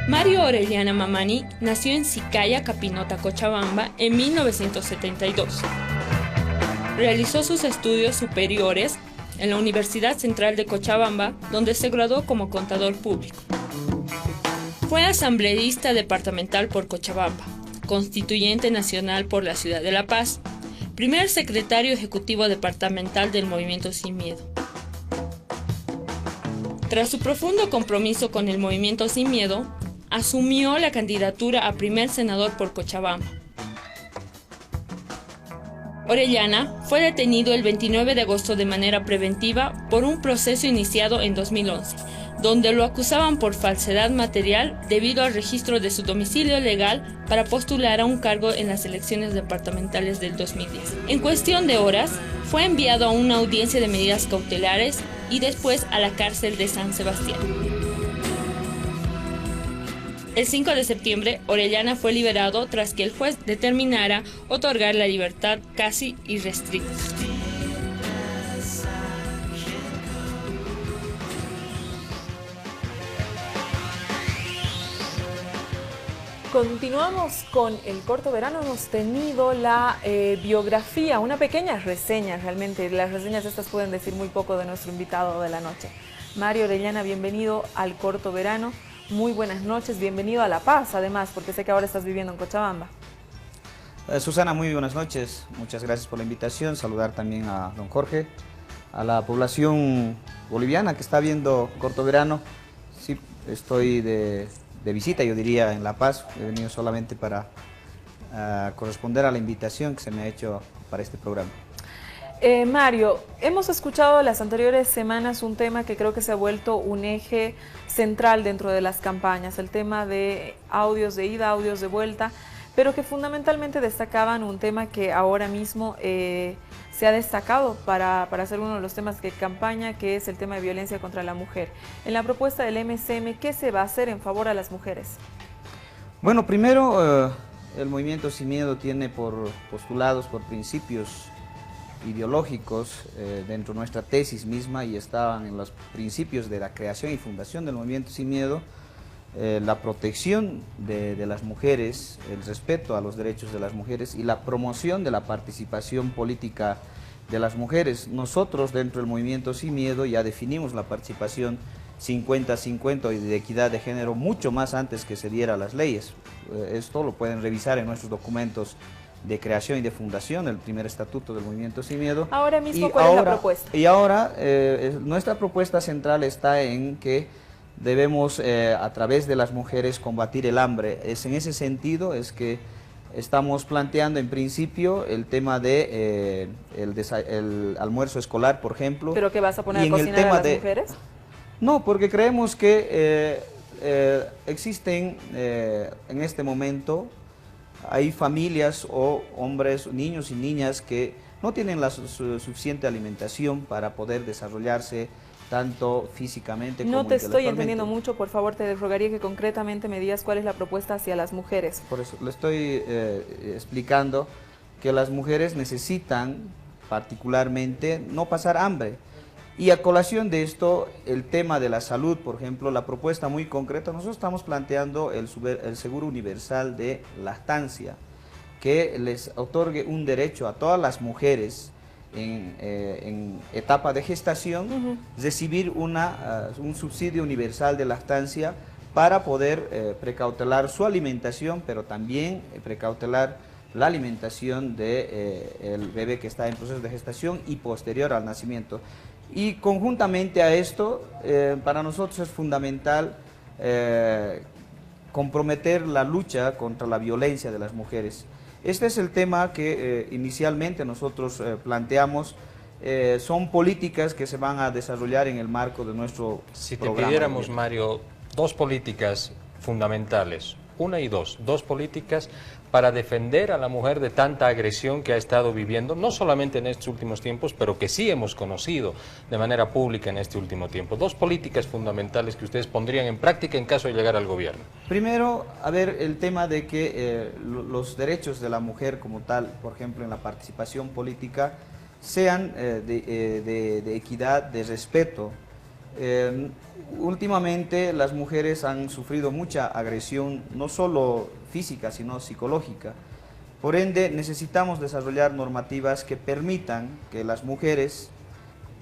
Mario Orellana Mamani nació en Sicaya, Capinota, Cochabamba, en 1972. Realizó sus estudios superiores en la Universidad Central de Cochabamba, donde se graduó como contador público. Fue asambleísta departamental por Cochabamba, constituyente nacional por la ciudad de La Paz, primer secretario ejecutivo departamental del Movimiento Sin Miedo. Tras su profundo compromiso con el Movimiento Sin Miedo, asumió la candidatura a primer senador por Cochabamba. Orellana fue detenido el 29 de agosto de manera preventiva por un proceso iniciado en 2011, donde lo acusaban por falsedad material debido al registro de su domicilio legal para postular a un cargo en las elecciones departamentales del 2010. En cuestión de horas, fue enviado a una audiencia de medidas cautelares y después a la cárcel de San Sebastián. El 5 de septiembre, Orellana fue liberado tras que el juez determinara otorgar la libertad casi irrestricta. Continuamos con el corto verano. Hemos tenido la biografía, una pequeña reseña realmente. Las reseñas estas pueden decir muy poco de nuestro invitado de la noche. Mario Orellana, bienvenido al corto verano. Muy buenas noches, bienvenido a La Paz además, porque sé que ahora estás viviendo en Cochabamba. Susana, muy buenas noches, muchas gracias por la invitación. Saludar también a don Jorge, a la población boliviana que está viendo corto verano. Sí, estoy de visita, yo diría, en La Paz. He venido solamente para corresponder a la invitación que se me ha hecho para este programa. Mario, hemos escuchado las anteriores semanas un tema que creo que se ha vuelto un eje central dentro de las campañas, el tema de audios de ida, audios de vuelta, pero que fundamentalmente destacaban un tema que ahora mismo se ha destacado para ser uno de los temas de campaña, que es el tema de violencia contra la mujer. En la propuesta del MSM, ¿qué se va a hacer en favor a las mujeres? Bueno, primero, el Movimiento Sin Miedo tiene por postulados, por principios ideológicos dentro de nuestra tesis misma, y estaban en los principios de la creación y fundación del Movimiento Sin Miedo, la protección de las mujeres, el respeto a los derechos de las mujeres y la promoción de la participación política de las mujeres. Nosotros dentro del Movimiento Sin Miedo ya definimos la participación 50-50 y de equidad de género mucho más antes que se dieran las leyes. Esto lo pueden revisar en nuestros documentos de creación y de fundación, el primer estatuto del Movimiento Sin Miedo. Ahora mismo, ¿cuál es la propuesta? Y ahora, nuestra propuesta central está en que debemos, a través de las mujeres, combatir el hambre. Es en ese sentido es que estamos planteando en principio el tema de el almuerzo escolar, por ejemplo. ¿Pero qué vas a poner a cocinar a las mujeres? No, porque creemos que existen en este momento, hay familias o hombres, niños y niñas que no tienen la suficiente alimentación para poder desarrollarse tanto físicamente como intelectualmente. No te estoy entendiendo mucho, por favor, te rogaría que concretamente me digas cuál es la propuesta hacia las mujeres. Por eso le estoy explicando que las mujeres necesitan particularmente no pasar hambre. Y a colación de esto, el tema de la salud, por ejemplo, la propuesta muy concreta, nosotros estamos planteando el seguro universal de lactancia, que les otorgue un derecho a todas las mujeres en etapa de gestación, recibir un subsidio universal de lactancia para poder precautelar su alimentación, pero también precautelar la alimentación del bebé que está en proceso de gestación y posterior al nacimiento. Y conjuntamente a esto, para nosotros es fundamental comprometer la lucha contra la violencia de las mujeres. Este es el tema que inicialmente nosotros planteamos. Son políticas que se van a desarrollar en el marco de nuestro programa. Si te pidiéramos, Mario, dos políticas fundamentales, una y dos políticas para defender a la mujer de tanta agresión que ha estado viviendo, no solamente en estos últimos tiempos, pero que sí hemos conocido de manera pública en este último tiempo. Dos políticas fundamentales que ustedes pondrían en práctica en caso de llegar al gobierno. Primero, a ver, el tema de que los derechos de la mujer como tal, por ejemplo, en la participación política, sean de equidad, de respeto Últimamente las mujeres han sufrido mucha agresión, no solo física, sino psicológica. Por ende, necesitamos desarrollar normativas que permitan que las mujeres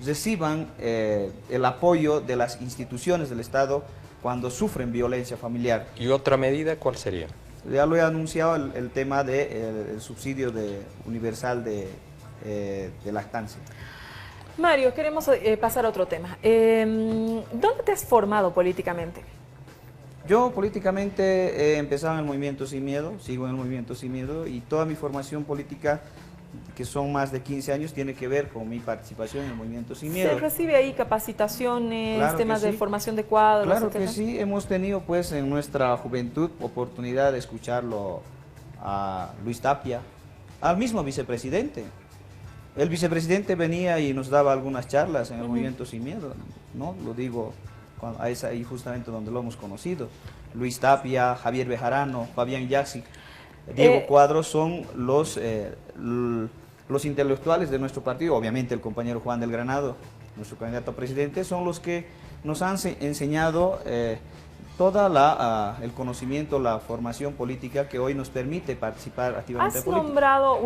reciban el apoyo de las instituciones del Estado cuando sufren violencia familiar. ¿Y otra medida cuál sería? Ya lo he anunciado, el tema del subsidio universal de lactancia. Mario, queremos pasar a otro tema. ¿Dónde te has formado políticamente? Yo políticamente he empezado en el Movimiento Sin Miedo, sigo en el Movimiento Sin Miedo, y toda mi formación política, que son más de 15 años, tiene que ver con mi participación en el Movimiento Sin Miedo. ¿Se recibe ahí capacitaciones, Claro temas de sí. formación de cuadros? Claro etcétera? que sí, hemos tenido pues en nuestra juventud oportunidad de escucharlo a Luis Tapia, al mismo vicepresidente. El vicepresidente venía y nos daba algunas charlas en el Movimiento Sin Miedo, ¿no? Lo digo, es ahí justamente donde lo hemos conocido. Luis Tapia, Javier Bejarano, Fabián Yaxic, Diego Cuadros son los intelectuales de nuestro partido. Obviamente el compañero Juan del Granado, nuestro candidato a presidente, son los que nos han enseñado toda el conocimiento, la formación política que hoy nos permite participar activamente en política. Has nombrado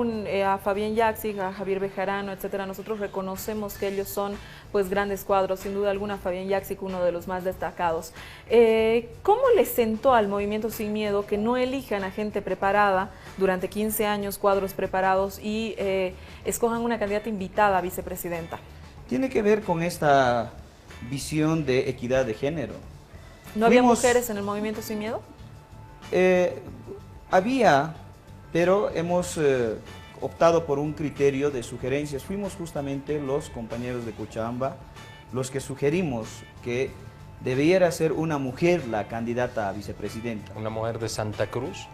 a Fabián Yaxic, a Javier Bejarano, etcétera. Nosotros reconocemos que ellos son pues grandes cuadros, sin duda alguna Fabián Yaxic uno de los más destacados. ¿Cómo les sentó al Movimiento Sin Miedo que no elijan a gente preparada durante 15 años, cuadros preparados, y escojan una candidata invitada a vicepresidenta? Tiene que ver con esta visión de equidad de género. ¿No había mujeres en el Movimiento Sin Miedo? Había, pero hemos optado por un criterio de sugerencias. Fuimos justamente los compañeros de Cochabamba los que sugerimos que debiera ser una mujer la candidata a vicepresidenta. ¿Una mujer de Santa Cruz?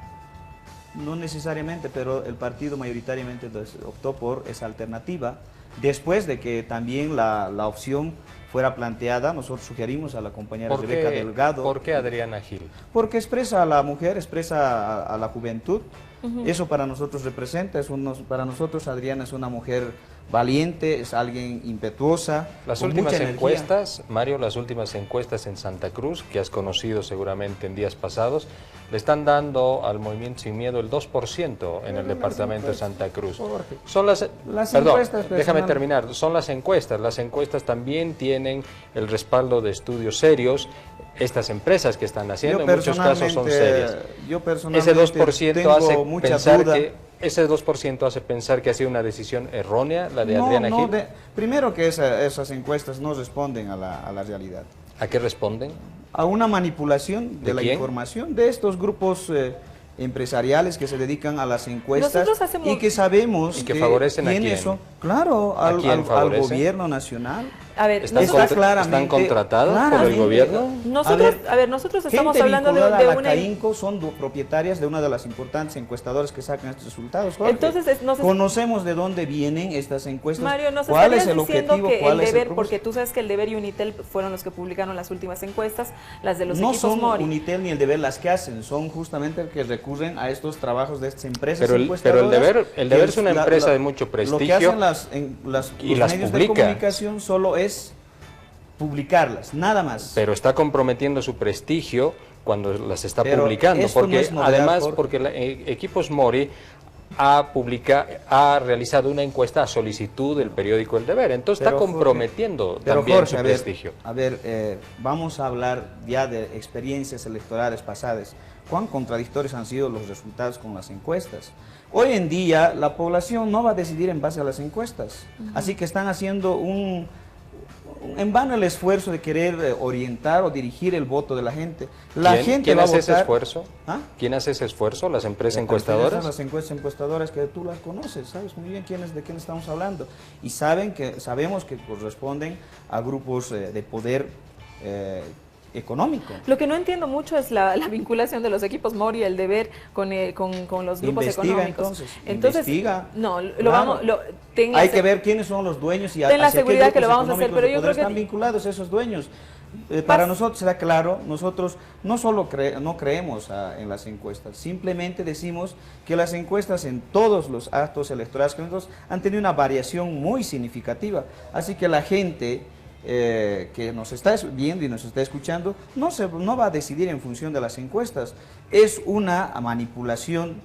No necesariamente, pero el partido mayoritariamente optó por esa alternativa. Después de que también la opción fuera planteada, nosotros sugerimos a la compañera Rebeca Delgado. ¿Por qué Adriana Gil? Porque expresa a la mujer, expresa a la juventud. Eso para nosotros representa, para nosotros Adriana es una mujer valiente, es alguien impetuosa. Las últimas encuestas, Mario, las últimas encuestas en Santa Cruz, que has conocido seguramente en días pasados, le están dando al Movimiento Sin Miedo el 2% en el departamento de Santa Cruz. Son las encuestas, déjame terminar, son las encuestas también tienen el respaldo de estudios serios. Estas empresas que están haciendo en muchos casos son serias. Yo personalmente ese 2% hace mucha pensar duda. ese 2% hace pensar que ha sido una decisión errónea la de Adriana Gil. Primero que esas encuestas no responden a la realidad. ¿A qué responden? A una manipulación de la quién? información de estos grupos empresariales que se dedican a las encuestas y que sabemos ¿Y que favorecen a quién? Claro, al gobierno nacional. A ver, ¿Están contratadas por el gobierno? Nosotros estamos hablando de una... una... CAINCO son propietarias de una de las importantes encuestadoras que sacan estos resultados. Entonces, conocemos de dónde vienen estas encuestas. Mario, nos ¿Cuál es el diciendo objetivo? Que ¿Cuál el es deber, el porque tú sabes que el Deber y Unitel fueron los que publicaron las últimas encuestas, las de los equipos No son Mori. Unitel ni el deber las que hacen, son justamente que recurren a estos trabajos de estas empresas pero el deber es una empresa de mucho prestigio. Lo que hacen los medios de comunicación solo es publicarlas, nada más. Pero está comprometiendo su prestigio cuando las está publicando, porque además Equipos Mori ha realizado una encuesta a solicitud del periódico El Deber, entonces está comprometiendo también su prestigio. Vamos a hablar ya de experiencias electorales pasadas. ¿Cuán contradictorios han sido los resultados con las encuestas? Hoy en día la población no va a decidir en base a las encuestas, así que están haciendo en vano el esfuerzo de querer orientar o dirigir el voto de la gente. ¿Quién hace ese esfuerzo? ¿Ah? ¿Quién hace ese esfuerzo? ¿Las empresas encuestadoras? Las empresas encuestadoras que tú las conoces, sabes muy bien de quién estamos hablando. Y sabemos que corresponden a grupos de poder económico. Lo que no entiendo mucho es la vinculación de los equipos Mori y El Deber con los grupos económicos. Investiga. No, hay que ver quiénes son los dueños y ten la seguridad que lo vamos a hacer, pero yo creo que están vinculados esos dueños. Para nosotros será claro, nosotros no solo no creemos en las encuestas, simplemente decimos que las encuestas en todos los actos electorales han tenido una variación muy significativa, así que la gente que nos está viendo y nos está escuchando, no va a decidir en función de las encuestas. Es una manipulación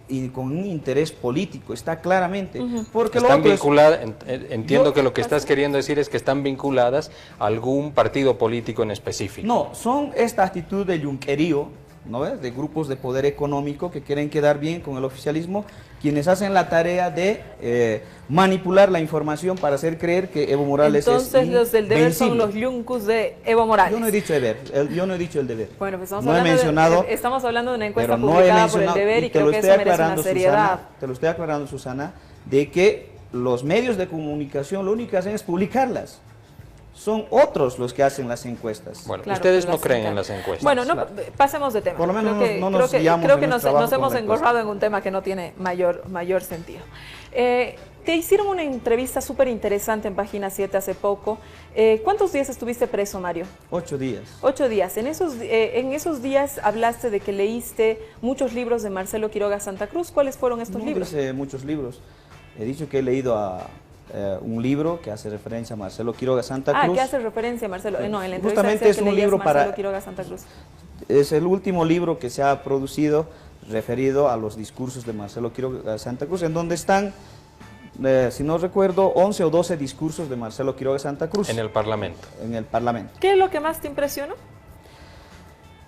y con un interés político, está claramente. Porque están lo otro vinculadas, entiendo que lo que estás queriendo decir es que están vinculadas a algún partido político en específico. No, son esta actitud de yunquerío, ¿no ves? De grupos de poder económico que quieren quedar bien con el oficialismo, quienes hacen la tarea de manipular la información para hacer creer que Evo Morales Entonces, los del deber invencible. son los yuncus de Evo Morales. Yo no he dicho deber, yo no he dicho el deber. Bueno, pues estamos hablando de una encuesta pero no publicada por el deber y creo que eso merece una seriedad. Susana, te lo estoy aclarando, Susana, de que los medios de comunicación lo único que hacen es publicarlas. Son otros los que hacen las encuestas. Bueno, claro, ustedes no creen en las encuestas. Bueno, claro. Pasemos de tema. Por lo menos creo que nos hemos engorrado en un tema que no tiene mayor sentido. Te hicieron una entrevista súper interesante en Página 7 hace poco. ¿Cuántos días estuviste preso, Mario? 8 días. 8 días. En esos días hablaste de que leíste muchos libros de Marcelo Quiroga Santa Cruz. ¿Cuáles fueron estos libros? No dice muchos libros. He dicho que he leído un libro que hace referencia a Marcelo Quiroga Santa Cruz. Ah, que hace referencia a Marcelo. No, en la entrevista justamente es un libro Marcelo Quiroga Santa Cruz. Es el último libro que se ha producido referido a los discursos de Marcelo Quiroga Santa Cruz, en donde están, si no recuerdo, 11 o 12 discursos de Marcelo Quiroga Santa Cruz. En el Parlamento. En el Parlamento. ¿Qué es lo que más te impresionó?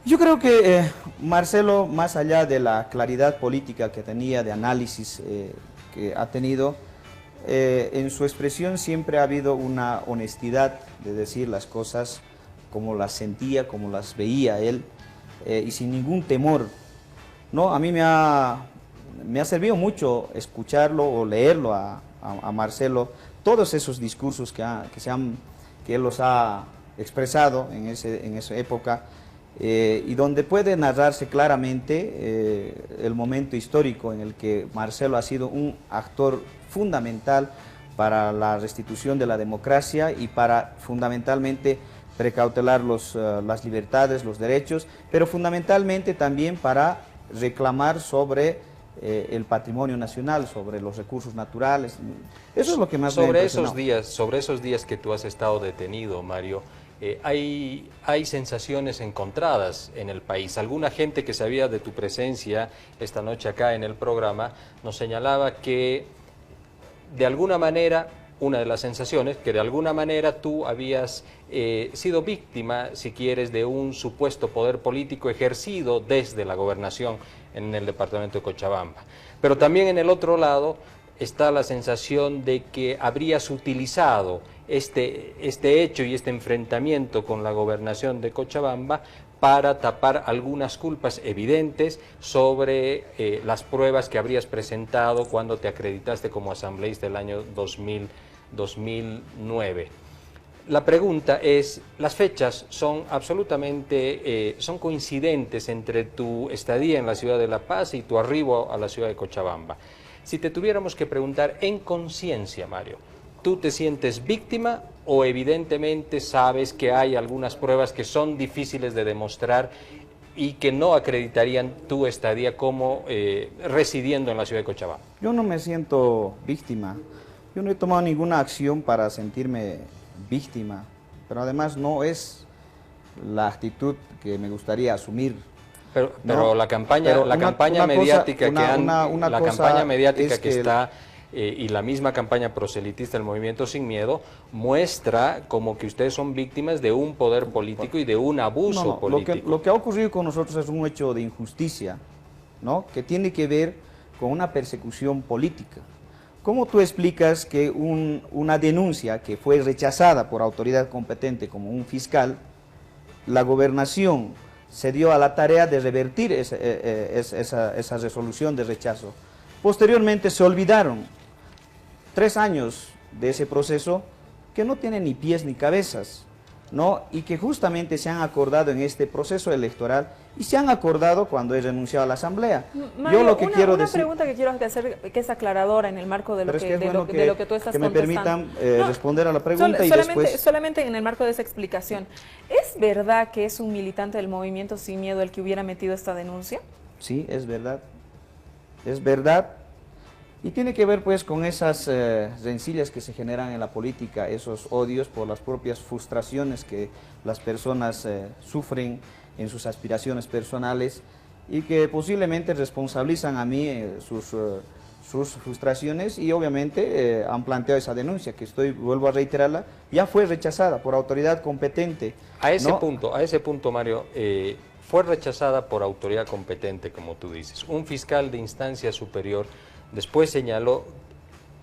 Yo creo que Marcelo, más allá de la claridad política que tenía, de análisis que ha tenido, en su expresión siempre ha habido una honestidad de decir las cosas como las sentía, como las veía él, y sin ningún temor, ¿no? A mí me ha servido mucho escucharlo o leerlo a Marcelo, todos esos discursos que él los ha expresado en esa época, y donde puede narrarse claramente el momento histórico en el que Marcelo ha sido un actor fundamental para la restitución de la democracia y para fundamentalmente precautelar las libertades, los derechos, pero fundamentalmente también para reclamar sobre el patrimonio nacional, sobre los recursos naturales. Eso es lo que más me ha impresionado. Sobre esos días que tú has estado detenido, Mario, hay sensaciones encontradas en el país. Alguna gente que sabía de tu presencia esta noche acá en el programa nos señalaba que de alguna manera, una de las sensaciones, que de alguna manera tú habías sido víctima, si quieres, de un supuesto poder político ejercido desde la gobernación en el departamento de Cochabamba. Pero también en el otro lado está la sensación de que habrías utilizado este hecho y este enfrentamiento con la gobernación de Cochabamba para tapar algunas culpas evidentes sobre las pruebas que habrías presentado cuando te acreditaste como asambleísta el año 2009. La pregunta es, las fechas son absolutamente, son coincidentes entre tu estadía en la ciudad de La Paz y tu arribo a la ciudad de Cochabamba. Si te tuviéramos que preguntar en conciencia, Mario, ¿tú te sientes víctima o evidentemente sabes que hay algunas pruebas que son difíciles de demostrar y que no acreditarían tu estadía como residiendo en la ciudad de Cochabamba? Yo no me siento víctima. Yo no he tomado ninguna acción para sentirme víctima, pero además no es la actitud que me gustaría asumir. Pero no, la campaña mediática que está y la misma campaña proselitista del Movimiento Sin Miedo muestra como que ustedes son víctimas de un poder político y de un abuso político. Lo que ha ocurrido con nosotros es un hecho de injusticia, ¿no? Que tiene que ver con una persecución política. ¿Cómo tú explicas que una denuncia que fue rechazada por autoridad competente como un fiscal, la gobernación se dio a la tarea de revertir esa resolución de rechazo? Posteriormente se olvidaron 3 años de ese proceso que no tiene ni pies ni cabezas, ¿no? Y que justamente se han acordado en este proceso electoral y se han acordado cuando he renunciado a la Asamblea. Mario, yo lo que quiero decir... Una pregunta que quiero hacer, que es aclaradora en el marco de lo que tú estás contestando. Que me permitan responder a la pregunta solamente en el marco de esa explicación. ¿Es verdad que es un militante del Movimiento Sin Miedo el que hubiera metido esta denuncia? Sí, es verdad. Es verdad. Y tiene que ver pues con esas rencillas que se generan en la política, esos odios por las propias frustraciones que las personas sufren en sus aspiraciones personales y que posiblemente responsabilizan a mí sus frustraciones y obviamente han planteado esa denuncia que vuelvo a reiterarla, ya fue rechazada por autoridad competente. A ese ¿no? punto, Mario, fue rechazada por autoridad competente, como tú dices. Un fiscal de instancia superior después señaló,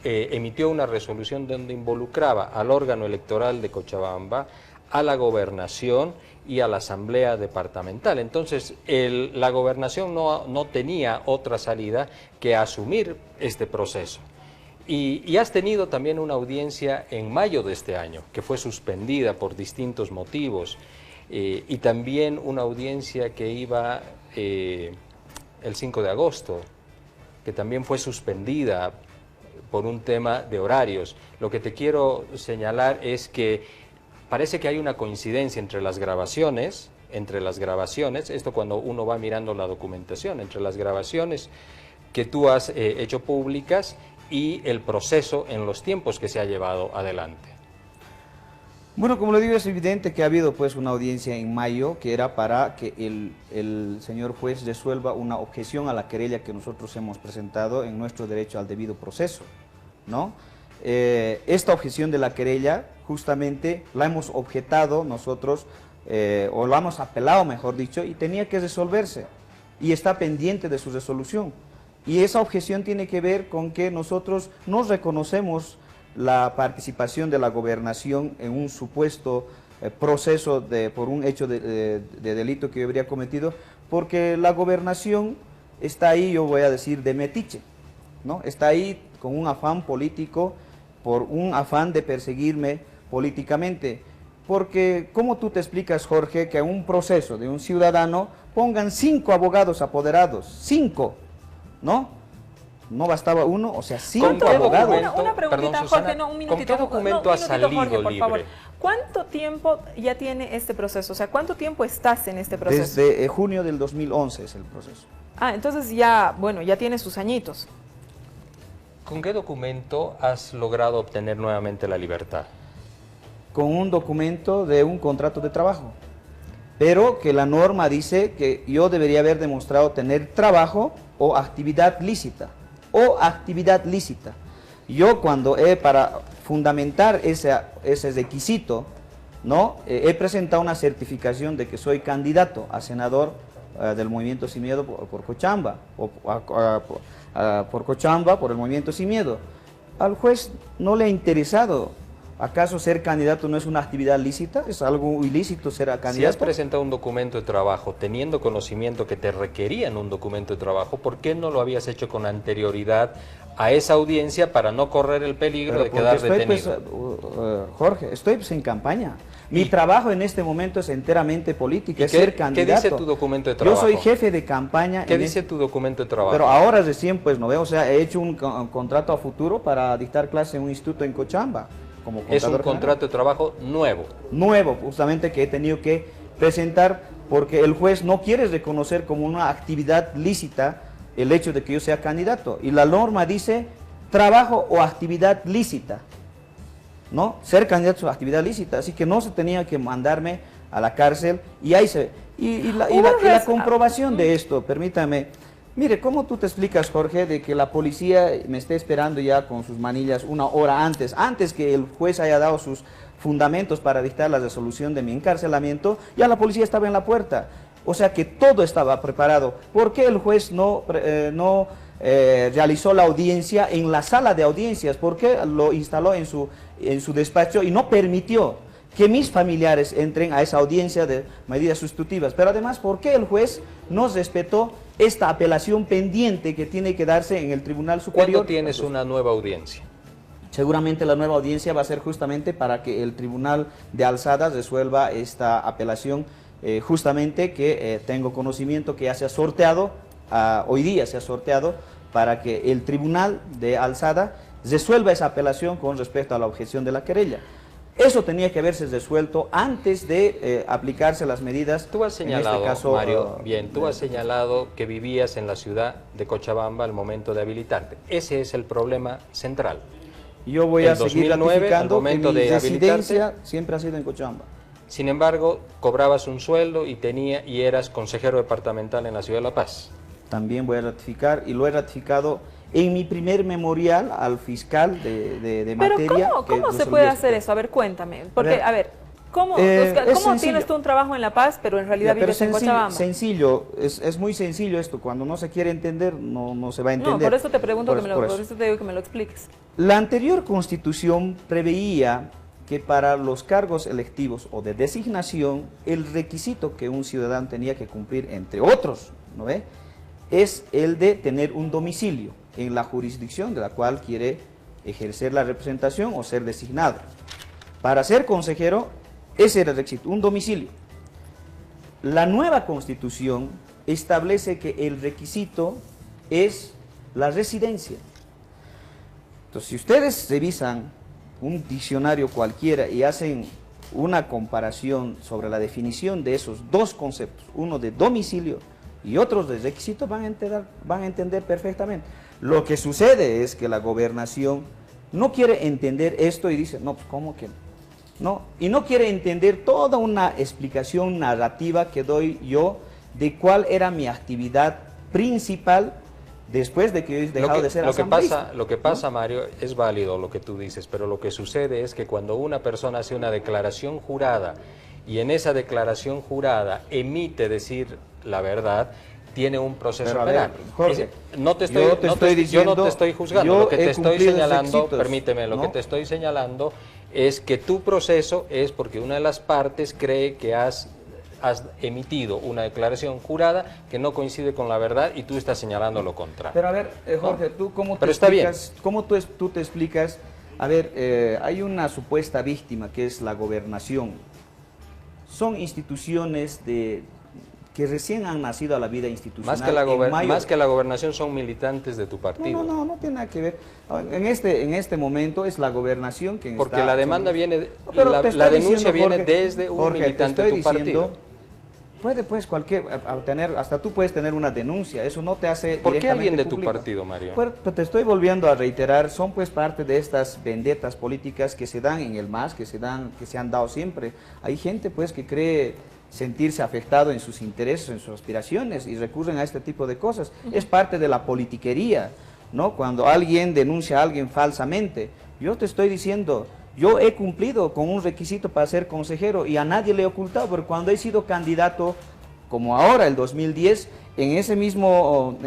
emitió una resolución donde involucraba al órgano electoral de Cochabamba, a la gobernación y a la asamblea departamental. Entonces, la gobernación no tenía otra salida que asumir este proceso. Y has tenido también una audiencia en mayo de este año, que fue suspendida por distintos motivos, y también una audiencia que iba el 5 de agosto, que también fue suspendida por un tema de horarios. Lo que te quiero señalar es que parece que hay una coincidencia entre las grabaciones, esto cuando uno va mirando la documentación, entre las grabaciones que tú has hecho públicas y el proceso en los tiempos que se ha llevado adelante. Bueno, como le digo, es evidente que ha habido pues una audiencia en mayo que era para que el señor juez resuelva una objeción a la querella que nosotros hemos presentado en nuestro derecho al debido proceso, ¿no? Esta objeción de la querella justamente la hemos objetado nosotros, o la hemos apelado mejor dicho, y tenía que resolverse y está pendiente de su resolución. Y esa objeción tiene que ver con que nosotros no reconocemos la participación de la gobernación en un supuesto proceso por un hecho de delito que yo habría cometido, porque la gobernación está ahí, yo voy a decir, de metiche, ¿no? Está ahí con un afán político, por un afán de perseguirme políticamente. Porque, ¿cómo tú te explicas, Jorge, que en un proceso de un ciudadano pongan 5 abogados apoderados? 5, ¿no? No bastaba uno, o sea, 5 abogados. Una preguntita, perdón, Susana, Jorge, no, un minutito. ¿con qué documento has salido Jorge, por libre? favor. ¿Cuánto tiempo ya tiene este proceso? O sea, ¿cuánto tiempo estás en este proceso? Desde junio del 2011 es el proceso. Ah, entonces ya, bueno, ya tiene sus añitos. ¿Con qué documento has logrado obtener nuevamente la libertad? Con un documento de un contrato de trabajo, pero que la norma dice que yo debería haber demostrado tener trabajo o actividad lícita, Yo cuando para fundamentar ese requisito, ¿no? He presentado una certificación de que soy candidato a senador del Movimiento Sin Miedo por Cochabamba, por Cochabamba, por el Movimiento Sin Miedo. Al juez no le ha interesado. ¿Acaso ser candidato no es una actividad lícita? ¿Es algo ilícito ser candidato? Si has presentado un documento de trabajo teniendo conocimiento que te requerían un documento de trabajo, ¿por qué no lo habías hecho con anterioridad a esa audiencia para no correr el peligro de quedar detenido? Jorge, estoy en campaña. Mi trabajo en este momento es enteramente política, es ser candidato. ¿Qué dice tu documento de trabajo? Yo soy jefe de campaña. ¿Qué dice tu documento de trabajo? Pero ahora recién, pues no veo, o sea, he hecho un contrato a futuro para dictar clase en un instituto en Cochabamba. Es un contrato de trabajo nuevo. Nuevo, justamente, que he tenido que presentar porque el juez no quiere reconocer como una actividad lícita el hecho de que yo sea candidato. Y la norma dice trabajo o actividad lícita, ¿no? Ser candidato es una actividad lícita, así que no se tenía que mandarme a la cárcel y ahí se... Y la comprobación de esto, permítame... Mire, ¿cómo tú te explicas, Jorge, de que la policía me esté esperando ya con sus manillas una hora antes que el juez haya dado sus fundamentos para dictar la resolución de mi encarcelamiento? Ya la policía estaba en la puerta, o sea que todo estaba preparado. ¿Por qué el juez no realizó la audiencia en la sala de audiencias? ¿Por qué lo instaló en su despacho y no permitió que mis familiares entren a esa audiencia de medidas sustitutivas? Pero además, ¿por qué el juez no respetó esta apelación pendiente que tiene que darse en el Tribunal Superior? ¿Cuándo tienes una nueva audiencia? Seguramente la nueva audiencia va a ser justamente para que el Tribunal de Alzada resuelva esta apelación, justamente que tengo conocimiento que ya se ha sorteado, hoy día se ha sorteado, para que el Tribunal de Alzada resuelva esa apelación con respecto a la objeción de la querella. Eso tenía que haberse resuelto antes de aplicarse las medidas. Tú has señalado, en este caso, Mario, tú has señalado que vivías en la ciudad de Cochabamba al momento de habilitarte. Ese es el problema central. Yo voy a seguir 2009, ratificando al momento que mi de residencia siempre ha sido en Cochabamba. Sin embargo, cobrabas un sueldo y eras consejero departamental en la ciudad de La Paz. También voy a ratificar, y lo he ratificado en mi primer memorial al fiscal de materia. Pero ¿cómo se puede hacer eso? A ver, cuéntame. Porque, a ver, ¿cómo tienes tú un trabajo en La Paz, pero en realidad vives en Cochabamba? Sencillo, es muy sencillo esto. Cuando no se quiere entender, no se va a entender. No, por eso te pregunto, por eso te digo que me lo expliques. La anterior Constitución preveía que para los cargos electivos o de designación, el requisito que un ciudadano tenía que cumplir, entre otros, ¿no ve?, es el de tener un domicilio en la jurisdicción de la cual quiere ejercer la representación o ser designado. Para ser consejero, ese era el requisito, un domicilio. La nueva Constitución establece que el requisito es la residencia. Entonces, si ustedes revisan un diccionario cualquiera y hacen una comparación sobre la definición de esos dos conceptos, uno de domicilio y otro de requisito, van a entender perfectamente. Lo que sucede es que la gobernación no quiere entender esto y dice, no, pues ¿cómo que no? Y no quiere entender toda una explicación narrativa que doy yo de cuál era mi actividad principal después de que he dejado de ser asambleísta. Lo que pasa, Mario, es válido lo que tú dices, pero lo que sucede es que cuando una persona hace una declaración jurada y en esa declaración jurada emite decir la verdad, tiene un proceso penal. Jorge, yo no te estoy juzgando, lo que te estoy señalando, permíteme, lo que te estoy señalando es que tu proceso es porque una de las partes cree que has emitido una declaración jurada que no coincide con la verdad y tú estás señalando lo contrario. Pero a ver, Jorge, ¿tú cómo te explicas? A ver, hay una supuesta víctima que es la gobernación. Son instituciones que recién han nacido a la vida institucional. Más que la gobernación son militantes de tu partido. No tiene nada que ver. En este momento es la gobernación quien porque está... la demanda viene, la denuncia viene desde un militante de tu partido. Puede pues hasta tú puedes tener una denuncia, eso no te hace ¿Por qué alguien de público. Tu partido, Mario? Pues te estoy volviendo a reiterar, son pues parte de estas vendetas políticas que se dan en el MAS, que se han dado siempre. Hay gente pues que cree sentirse afectado en sus intereses, en sus aspiraciones y recurren a este tipo de cosas. Es parte de la politiquería, ¿no? Cuando alguien denuncia a alguien falsamente, yo te estoy diciendo... Yo he cumplido con un requisito para ser consejero y a nadie le he ocultado, porque cuando he sido candidato, como ahora, el 2010, en ese mismo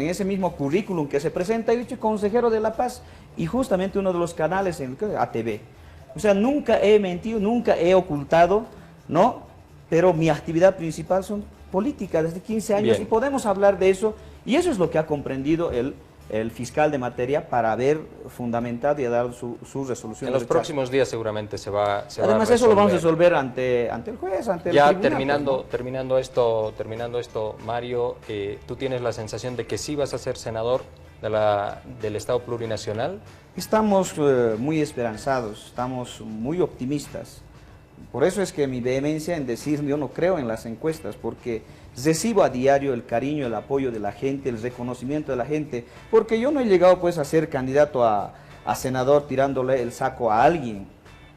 currículum que se presenta, he dicho consejero de La Paz y justamente uno de los canales en ATV. O sea, nunca he mentido, nunca he ocultado, ¿no? Pero mi actividad principal son política desde 15 años. Bien. Y podemos hablar de eso y eso es lo que ha comprendido el fiscal de materia para haber fundamentado y dar su resolución. En los próximos días seguramente se va Además, eso lo vamos a resolver ante el juez, ante el tribunal. Terminando esto, Mario, ¿tú tienes la sensación de que sí vas a ser senador del Estado Plurinacional? Estamos muy esperanzados, estamos muy optimistas. Por eso es que mi vehemencia en decir, yo no creo en las encuestas, porque recibo a diario el cariño, el apoyo de la gente, el reconocimiento de la gente, porque yo no he llegado pues a ser candidato a senador tirándole el saco a alguien,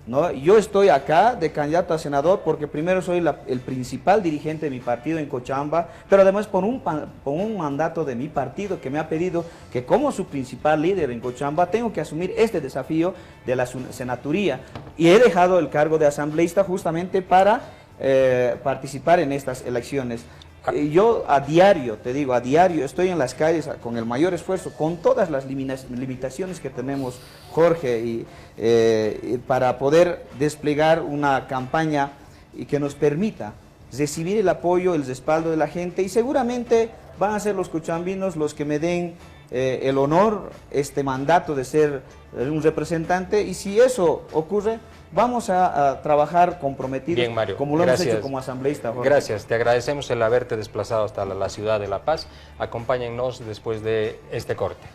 ¿no? Yo estoy acá de candidato a senador porque primero soy el principal dirigente de mi partido en Cochabamba, pero además por un mandato de mi partido que me ha pedido que como su principal líder en Cochabamba tengo que asumir este desafío de la senaturía y he dejado el cargo de asambleísta justamente para participar en estas elecciones. Yo a diario, te digo, a diario estoy en las calles con el mayor esfuerzo, con todas las limitaciones que tenemos, Jorge, y para poder desplegar una campaña y que nos permita recibir el apoyo, el respaldo de la gente y seguramente van a ser los cochabambinos los que me den el honor, este mandato de ser un representante y si eso ocurre, vamos a trabajar comprometidos. Bien, Mario, como lo hemos hecho como asambleísta. Jorge. Gracias, te agradecemos el haberte desplazado hasta la ciudad de La Paz. Acompáñennos después de este corte.